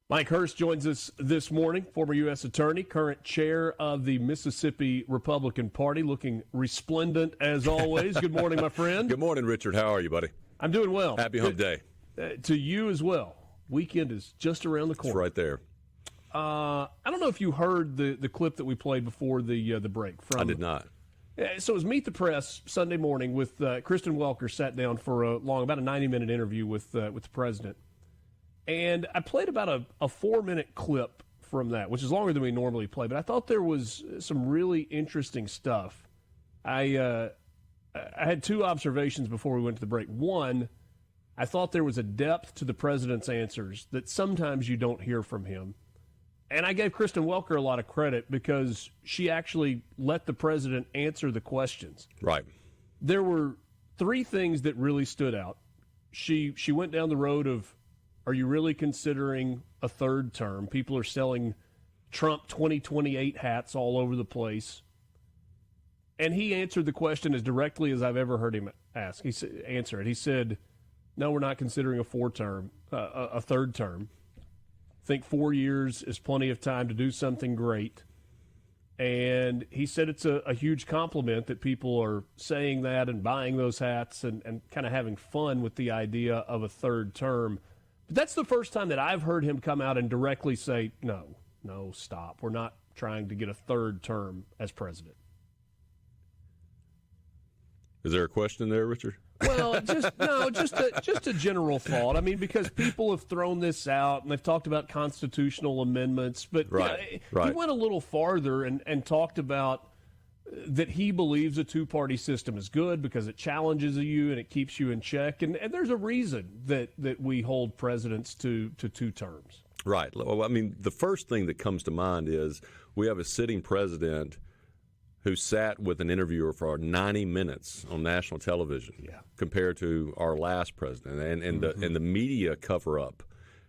Mike Hurst joins us this morning, former U.S. attorney, current chair of the Mississippi Republican Party, looking resplendent as always. Good morning, my friend. Good morning, Richard. How are you, buddy? I'm doing well. Happy hump day. To you as well. Weekend is just around the corner. It's right there. I don't know if you heard the clip that we played before the break. I did not. So it was Meet the Press Sunday morning with Kristen Welker sat down for about a 90-minute interview with the president. And I played about a 4-minute clip from that, which is longer than we normally play. But I thought there was some really interesting stuff. I had two observations before we went to the break. One, I thought there was a depth to the president's answers that sometimes you don't hear from him. And I gave Kristen Welker a lot of credit because she actually let the president answer the questions. Right. There were three things that really stood out. She went down the road of, are you really considering a third term? People are selling Trump 2028 hats all over the place. And he answered the question as directly as I've ever heard him answer it. He said, no, we're not considering a third term. I think 4 years is plenty of time to do something great. And he said it's a huge compliment that people are saying that and buying those hats and kind of having fun with the idea of a third term. But that's the first time that I've heard him come out and directly say, no, stop. We're not trying to get a third term as president. Is there a question there, Richard? Well, just a general thought. I mean, because people have thrown this out and they've talked about constitutional amendments, but right. He went a little farther and talked about that he believes a two-party system is good because it challenges you and it keeps you in check. And there's a reason that we hold presidents to two terms. Right. Well, I mean, the first thing that comes to mind is we have a sitting president who sat with an interviewer for 90 minutes on national television compared to our last president. And the media cover-up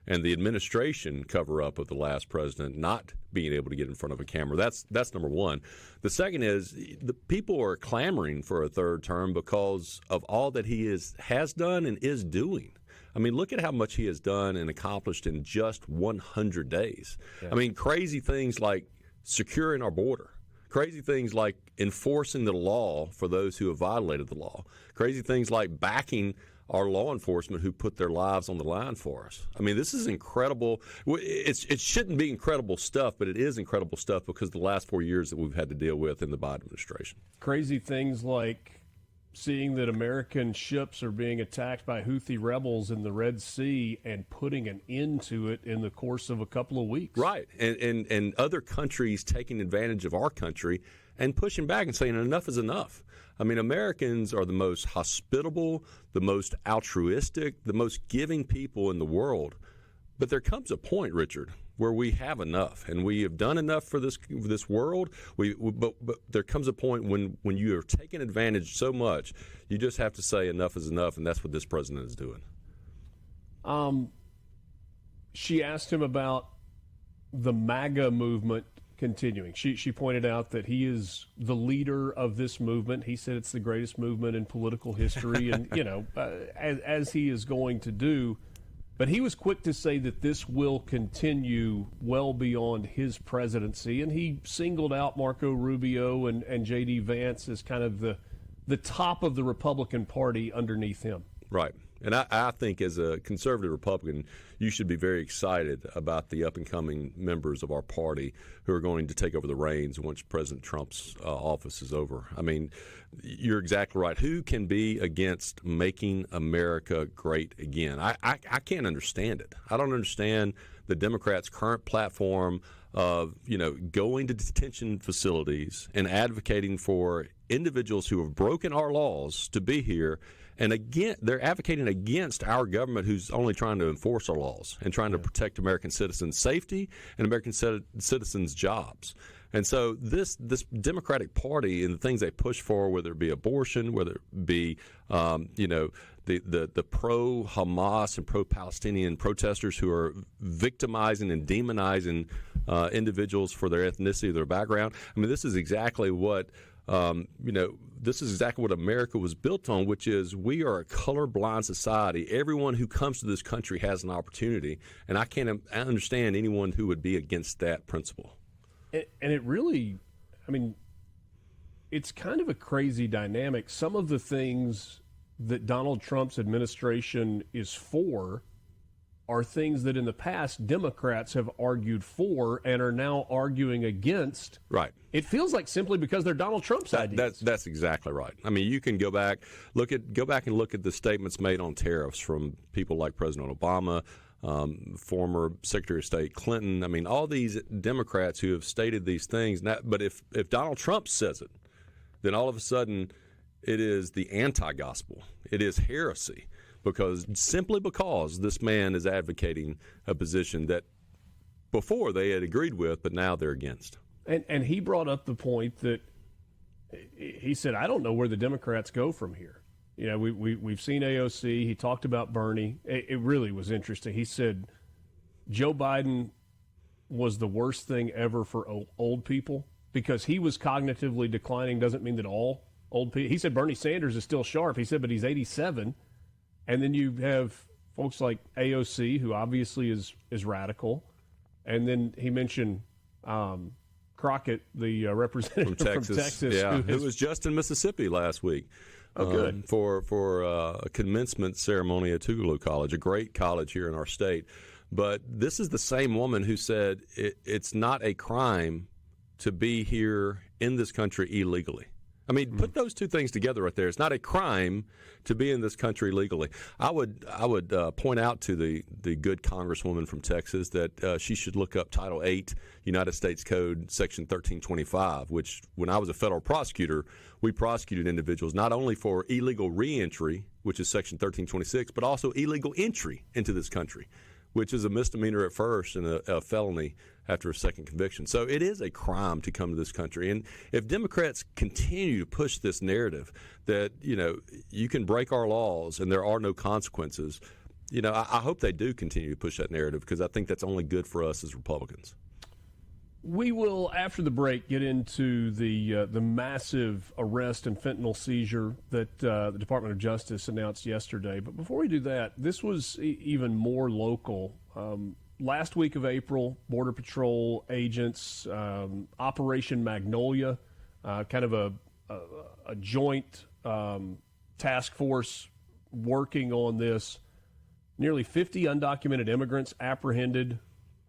and the administration cover-up of the last president not being able to get in front of a camera. That's number one. The second is the people are clamoring for a third term because of all that he has done and is doing. I mean, look at how much he has done and accomplished in just 100 days. Yeah. I mean, crazy things like securing our border. Crazy things like enforcing the law for those who have violated the law. Crazy things like backing our law enforcement who put their lives on the line for us. I mean, this is incredible. It shouldn't be incredible stuff, but it is incredible stuff because of the last 4 years that we've had to deal with in the Biden administration. Crazy things like seeing that American ships are being attacked by Houthi rebels in the Red Sea and putting an end to it in the course of a couple of weeks. Right. And other countries taking advantage of our country and pushing back and saying enough is enough. I mean, Americans are the most hospitable, the most altruistic, the most giving people in the world. But there comes a point, Richard, where we have enough, and we have done enough for this world. But there comes a point when you are taking advantage so much, you just have to say enough is enough, and that's what this president is doing. She asked him about the MAGA movement continuing. She pointed out that he is the leader of this movement. He said it's the greatest movement in political history, and as he is going to do. But he was quick to say that this will continue well beyond his presidency, and he singled out Marco Rubio and J.D. Vance as kind of the top of the Republican Party underneath him. Right. And I think as a conservative Republican, you should be very excited about the up-and-coming members of our party who are going to take over the reins once President Trump's office is over. I mean, you're exactly right. Who can be against making America great again? I can't understand it. I don't understand the Democrats' current platform of, going to detention facilities and advocating for individuals who have broken our laws to be here. And again, they're advocating against our government who's only trying to enforce our laws and trying to protect American citizens' safety and American citizens' jobs. And so this Democratic Party and the things they push for, whether it be abortion, whether it be, the pro-Hamas and pro-Palestinian protesters who are victimizing and demonizing individuals for their ethnicity, their background. I mean, this is exactly what This is exactly what America was built on, which is we are a colorblind society. Everyone who comes to this country has an opportunity, and I can't understand anyone who would be against that principle. And it really, it's kind of a crazy dynamic. Some of the things that Donald Trump's administration is for are things that in the past Democrats have argued for and are now arguing against. Right. It feels like simply because they're Donald Trump's ideas. That's exactly right. You can go back and look at the statements made on tariffs from people like President Obama, former Secretary of State Clinton. All these Democrats who have stated these things. But if Donald Trump says it, then all of a sudden it is the anti-gospel. It is heresy. Because this man is advocating a position that before they had agreed with, but now they're against. And he brought up the point that he said, I don't know where the Democrats go from here. We've seen AOC. He talked about Bernie. It really was interesting. He said Joe Biden was the worst thing ever for old people because he was cognitively declining. Doesn't mean that all old people. He said Bernie Sanders is still sharp. He said, but he's 87. And then you have folks like AOC, who obviously is radical. And then he mentioned Crockett, the representative from Texas. Who was just in Mississippi last week. Good. For a commencement ceremony at Tougaloo College, a great college here in our state. But this is the same woman who said it's not a crime to be here in this country illegally. Put those two things together right there. It's not a crime to be in this country legally. I would point out to the good Congresswoman from Texas that she should look up Title 8, United States Code, Section 1325, which when I was a federal prosecutor, we prosecuted individuals not only for illegal reentry, which is Section 1326, but also illegal entry into this country, which is a misdemeanor at first and a felony after a second conviction. So it is a crime to come to this country. And if Democrats continue to push this narrative that, you can break our laws and there are no consequences, I hope they do continue to push that narrative because I think that's only good for us as Republicans. We will, after the break, get into the massive arrest and fentanyl seizure that the Department of Justice announced yesterday. But before we do that, this was even more local. Last week of April, Border Patrol agents, Operation Magnolia, kind of a joint task force working on this. Nearly 50 undocumented immigrants apprehended,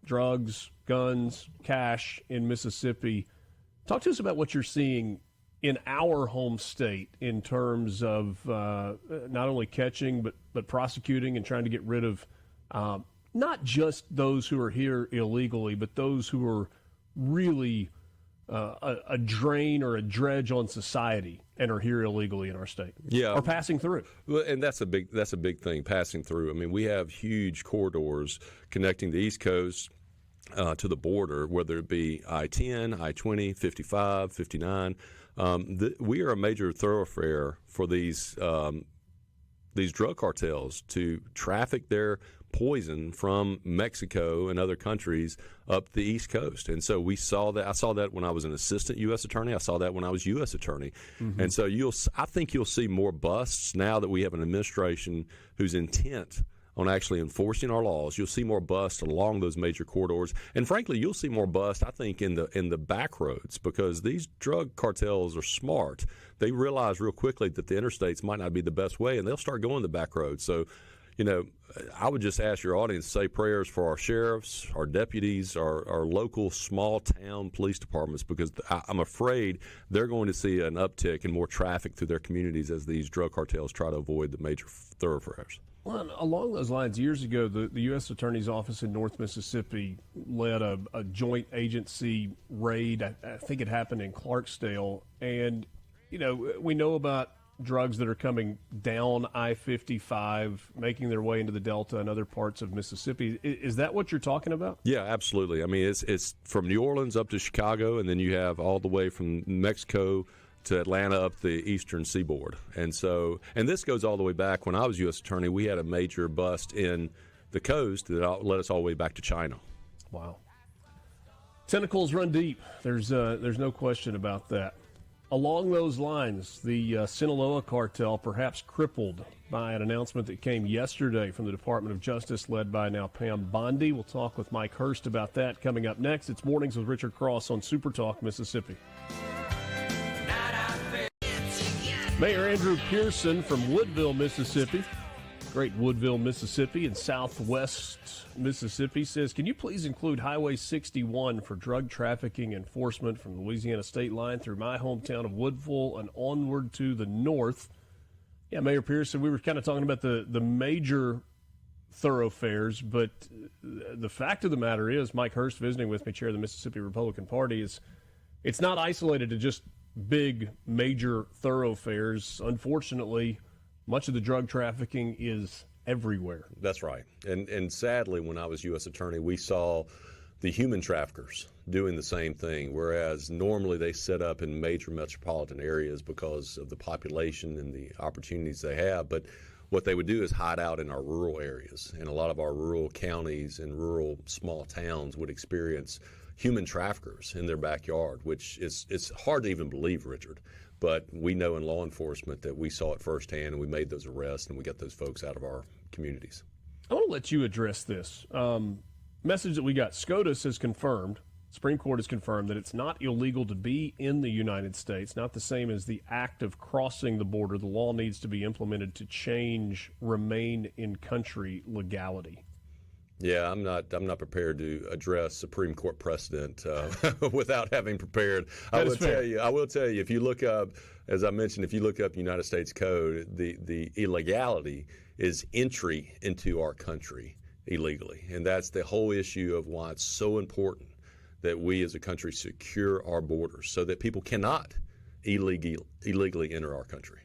drugs, guns, cash in Mississippi. Talk to us about what you're seeing in our home state in terms of not only catching but prosecuting and trying to get rid of not just those who are here illegally, but those who are really a drain or a dredge on society and are here illegally in our state. Yeah, or passing through. Well, and that's a big thing, passing through. We have huge corridors connecting the East Coast to the border, whether it be I-10, I-20, 55, 59. We are a major thoroughfare for these drug cartels to traffic their poison from Mexico and other countries up the East Coast. And so we saw that. I saw that when I was an assistant U.S. attorney. I saw that when I was U.S. attorney. Mm-hmm. And so I think you'll see more busts now that we have an administration who's intent on actually enforcing our laws. You'll see more busts along those major corridors. And frankly, you'll see more busts, I think, in the back roads because these drug cartels are smart. They realize real quickly that the interstates might not be the best way, and they'll start going the back roads. So, I would just ask your audience to say prayers for our sheriffs, our deputies, our local small town police departments, because I'm afraid they're going to see an uptick in more traffic through their communities as these drug cartels try to avoid the major thoroughfares. Well, along those lines, years ago, the U.S. Attorney's Office in North Mississippi led a joint agency raid. I think it happened in Clarksdale. And, we know about drugs that are coming down I-55, making their way into the Delta and other parts of Mississippi. Is that what you're talking about? Yeah, absolutely. It's from New Orleans up to Chicago, and then you have all the way from Mexico to Atlanta up the eastern seaboard. And this goes all the way back. When I was U.S. Attorney, we had a major bust in the coast that led us all the way back to China. Wow. Tentacles run deep. There's no question about that. Along those lines, the Sinaloa cartel perhaps crippled by an announcement that came yesterday from the Department of Justice led by now Pam Bondi. We'll talk with Mike Hurst about that coming up next. It's Mornings with Richard Cross on SuperTalk, Mississippi. Mayor Andrew Pearson from Woodville, Mississippi, great Woodville, Mississippi, in southwest Mississippi, says, can you please include Highway 61 for drug trafficking enforcement from the Louisiana state line through my hometown of Woodville and onward to the north? Yeah, Mayor Pearson, we were kind of talking about the major thoroughfares, but the fact of the matter is, Mike Hurst visiting with me, chair of the Mississippi Republican Party, is it's not isolated to just big major thoroughfares. Unfortunately, much of the drug trafficking is everywhere. That's right. And sadly, when I was U.S. Attorney, we saw the human traffickers doing the same thing, whereas normally they set up in major metropolitan areas because of the population and the opportunities they have. But what they would do is hide out in our rural areas. And a lot of our rural counties and rural small towns would experience human traffickers in their backyard, which it's hard to even believe, Richard. But we know in law enforcement that we saw it firsthand, and we made those arrests, and we got those folks out of our communities. I want to let you address this. Message that we got. SCOTUS has confirmed, Supreme Court has confirmed, that it's not illegal to be in the United States, not the same as the act of crossing the border. The law needs to be implemented to change remain in country legality. Yeah, I'm not prepared to address Supreme Court precedent without having prepared. I will tell you, if you look up, as I mentioned, if you look up United States Code, the illegality is entry into our country illegally. And that's the whole issue of why it's so important that we as a country secure our borders so that people cannot illegally enter our country.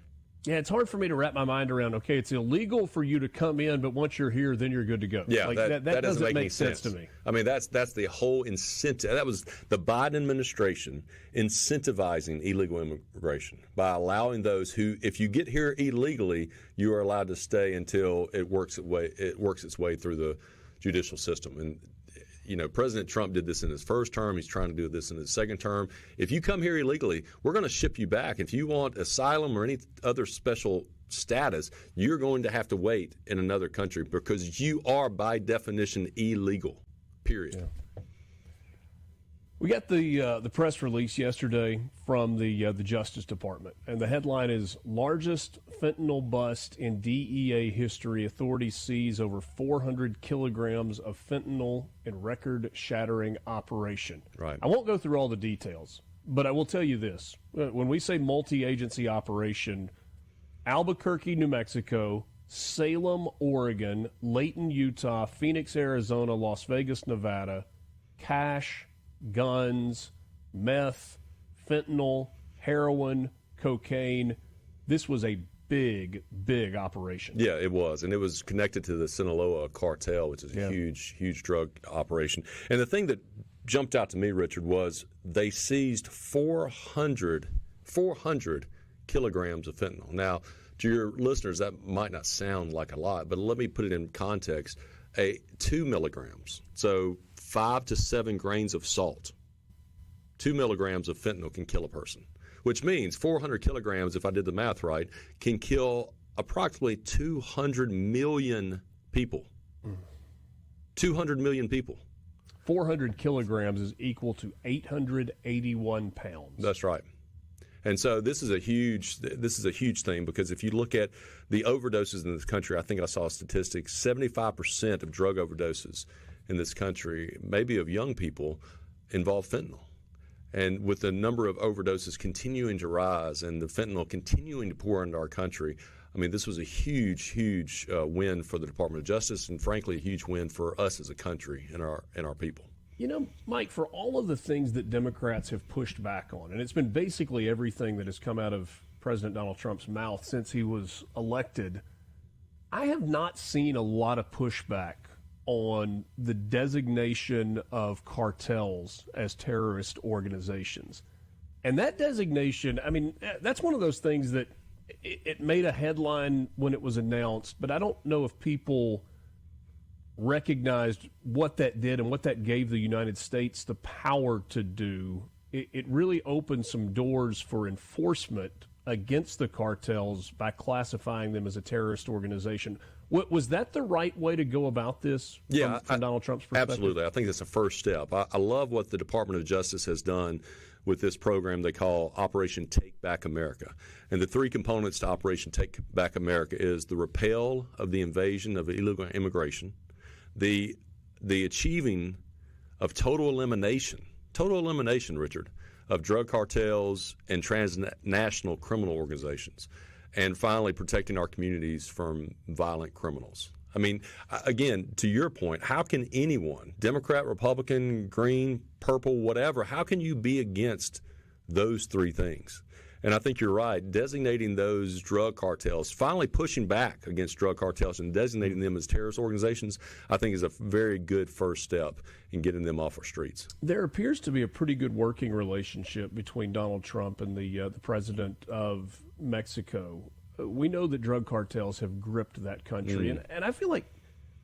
Yeah, it's hard for me to wrap my mind around, okay, it's illegal for you to come in, but once you're here, then you're good to go. Yeah, that doesn't make sense to me. I mean, that's the whole incentive. That was the Biden administration incentivizing illegal immigration by allowing those who, if you get here illegally, you are allowed to stay until it works its way through the judicial system. And you know, President Trump did this in his first term. He's trying to do this in his second term. If you come here illegally, we're going to ship you back. If you want asylum or any other special status, you're going to have to wait in another country because you are, by definition, illegal, period. Yeah. We got the press release yesterday from the Justice Department, and the headline is, largest fentanyl bust in DEA history. Authorities seize over 400 kilograms of fentanyl in record-shattering operation. Right. I won't go through all the details, but I will tell you this. When we say multi-agency operation, Albuquerque, New Mexico, Salem, Oregon, Layton, Utah, Phoenix, Arizona, Las Vegas, Nevada, cash, guns, meth, fentanyl, heroin, cocaine. This was a big operation. Yeah, it was. And it was connected to the Sinaloa cartel, which is a huge drug operation. And the thing that jumped out to me, Richard, was they seized 400 kilograms of fentanyl. Now, to your listeners, that might not sound like a lot, but let me put it in context. 2 milligrams, so 5 to 7 grains of salt, 2 milligrams of fentanyl can kill a person, which means 400 kilograms, if I did the math right, can kill approximately 200 million people. 200 million people. 400 kilograms is equal to 881 pounds. That's right. And so this is a huge thing, because if you look at the overdoses in this country, I think I saw statistics, 75% of drug overdoses in this country, maybe of young people, involve fentanyl. And with the number of overdoses continuing to rise and the fentanyl continuing to pour into our country, I mean, this was a huge win for the Department of Justice, and frankly, a huge win for us as a country and our people. You know, Mike, for all of the things that Democrats have pushed back on, and it's been basically everything that has come out of President Donald Trump's mouth since he was elected, I have not seen a lot of pushback on the designation of cartels as terrorist organizations. And that designation, I mean, that's one of those things that it made a headline when it was announced, but I don't know if people recognized what that did and what that gave the United States the power to do it really opened some doors for enforcement against the cartels by classifying them as a terrorist organization. Was that the right way to go about this from Donald Trump's perspective? Absolutely. I think that's a first step. I love what the Department of Justice has done with this program they call Operation Take Back America. And the three components to Operation Take Back America is the repel of the invasion of illegal immigration, the achieving of total elimination, Richard, of drug cartels and transnational criminal organizations, and finally protecting our communities from violent criminals. I mean, again, to your point, how can anyone, Democrat, Republican, green, purple, whatever, how can you be against those three things? And I think you're right. Designating those drug cartels, finally pushing back against drug cartels and designating them as terrorist organizations, I think is a very good first step in getting them off our streets. There appears to be a pretty good working relationship between Donald Trump and the president of Mexico. We know that drug cartels have gripped that country. And I feel like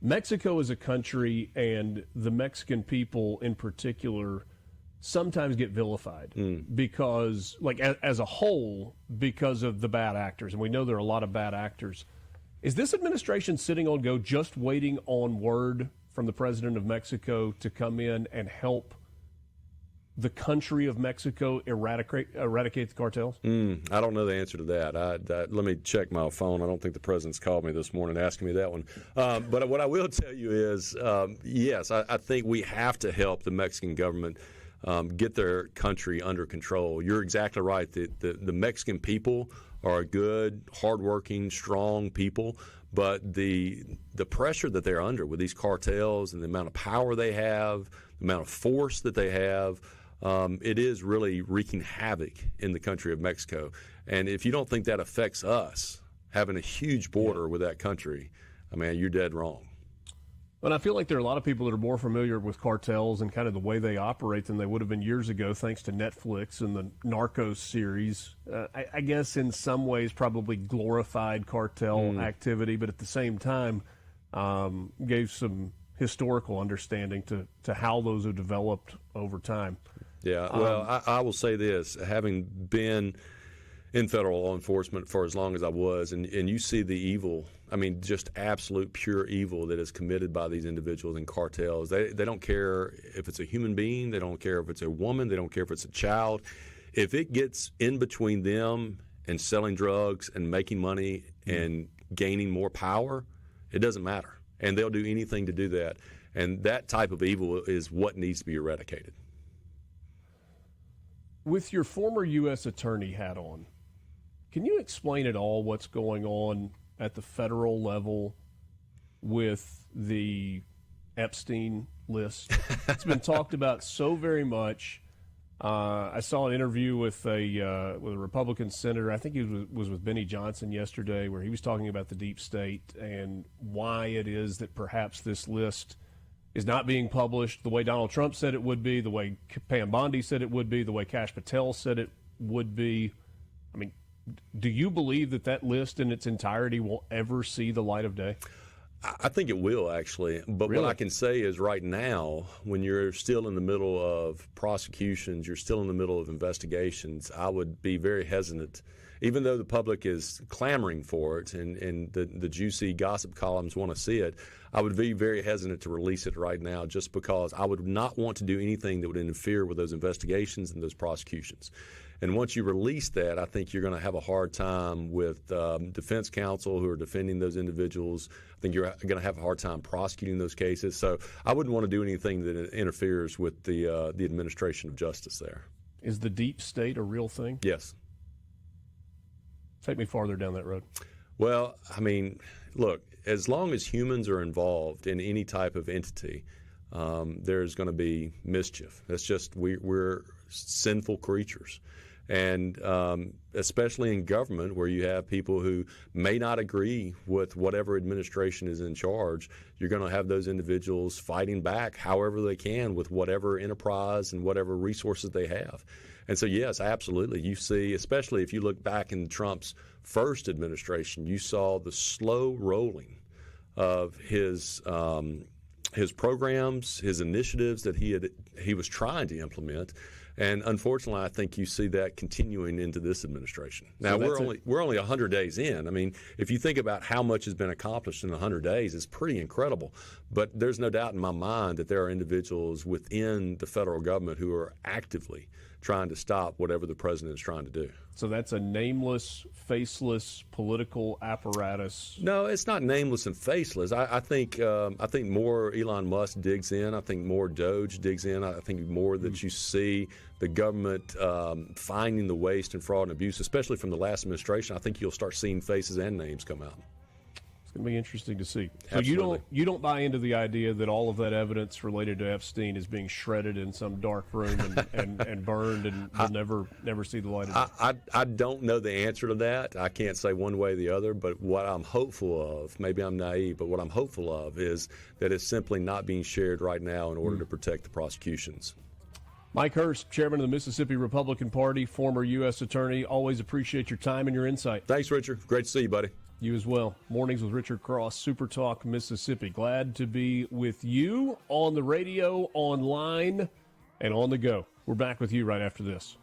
Mexico as a country and the Mexican people in particular sometimes get vilified because, like, as a whole, because of the bad actors. And we know there are a lot of bad actors. Is this administration sitting on go just waiting on word from the president of Mexico to come in and help the country of Mexico eradicate the cartels? I don't know the answer to that. Let me check my phone. I don't think the president's called me this morning asking me that one. But what I will tell you is, yes, I think we have to help the Mexican government get their country under control. You're exactly right. The Mexican people are good, hardworking, strong people, but the pressure that they're under with these cartels and the amount of power they have, the amount of force that they have, it is really wreaking havoc in the country of Mexico. And if you don't think that affects us, having a huge border with that country, I mean, you're dead wrong. And I feel like there are a lot of people that are more familiar with cartels and kind of the way they operate than they would have been years ago, thanks to Netflix and the Narcos series. I guess in some ways probably glorified cartel activity, but at the same time gave some historical understanding to how those have developed over time. Yeah, well, I will say this, having been in federal law enforcement for as long as I was, and you see the evil, I mean, just absolute pure evil that is committed by these individuals in cartels. They don't care if it's a human being. They don't care if it's a woman. They don't care if it's a child. If it gets in between them and selling drugs and making money and gaining more power, it doesn't matter. And they'll do anything to do that. And that type of evil is what needs to be eradicated. With your former U.S. attorney hat on, can you explain at all what's going on at the federal level with the Epstein list? It's been talked about so very much. I saw an interview with a Republican senator. I think he was with Benny Johnson yesterday, where he was talking about the deep state and why it is that perhaps this list is not being published the way Donald Trump said it would be, the way Pam Bondi said it would be, the way Kash Patel said it would be. I mean, do you believe that list in its entirety will ever see the light of day? I think it will, actually. But Really? What I can say is right now, when you're still in the middle of prosecutions, you're still in the middle of investigations, I would be very hesitant, even though the public is clamoring for it and the juicy gossip columns want to see it. I would be very hesitant to release it right now just because I would not want to do anything that would interfere with those investigations and those prosecutions. And once you release that, I think you're going to have a hard time with defense counsel who are defending those individuals. I think you're going to have a hard time prosecuting those cases. So I wouldn't want to do anything that interferes with the administration of justice there. Is the deep state a real thing? Yes. Take me farther down that road. Well, I mean, look, as long as humans are involved in any type of entity, there's going to be mischief. That's just we're sinful creatures. And especially in government, where you have people who may not agree with whatever administration is in charge, you're going to have those individuals fighting back however they can with whatever enterprise and whatever resources they have. And so, yes, absolutely. You see, especially if you look back in Trump's first administration, you saw the slow rolling of his his programs, his initiatives that he was trying to implement. And unfortunately, I think you see that continuing into this administration. Now, we're only 100 days in. I mean, if you think about how much has been accomplished in 100 days, it's pretty incredible. But there's no doubt in my mind that there are individuals within the federal government who are actively trying to stop whatever the president is trying to do. So that's a nameless, faceless political apparatus. No, it's not nameless and faceless. I think more Elon Musk digs in. I think more Doge digs in. I think more that you see the government finding the waste and fraud and abuse, especially from the last administration. I think you'll start seeing faces and names come out. It's going to be interesting to see. So Absolutely. you don't buy into the idea that all of that evidence related to Epstein is being shredded in some dark room and burned and will never see the light of day? I don't know the answer to that. I can't say one way or the other, but what I'm hopeful of, maybe I'm naive, but what I'm hopeful of is that it's simply not being shared right now in order to protect the prosecutions. Mike Hurst, chairman of the Mississippi Republican Party, former U.S. attorney. Always appreciate your time and your insight. Thanks, Richard. Great to see you, buddy. You as well. Mornings with Richard Cross, SuperTalk, Mississippi. Glad to be with you on the radio, online, and on the go. We're back with you right after this.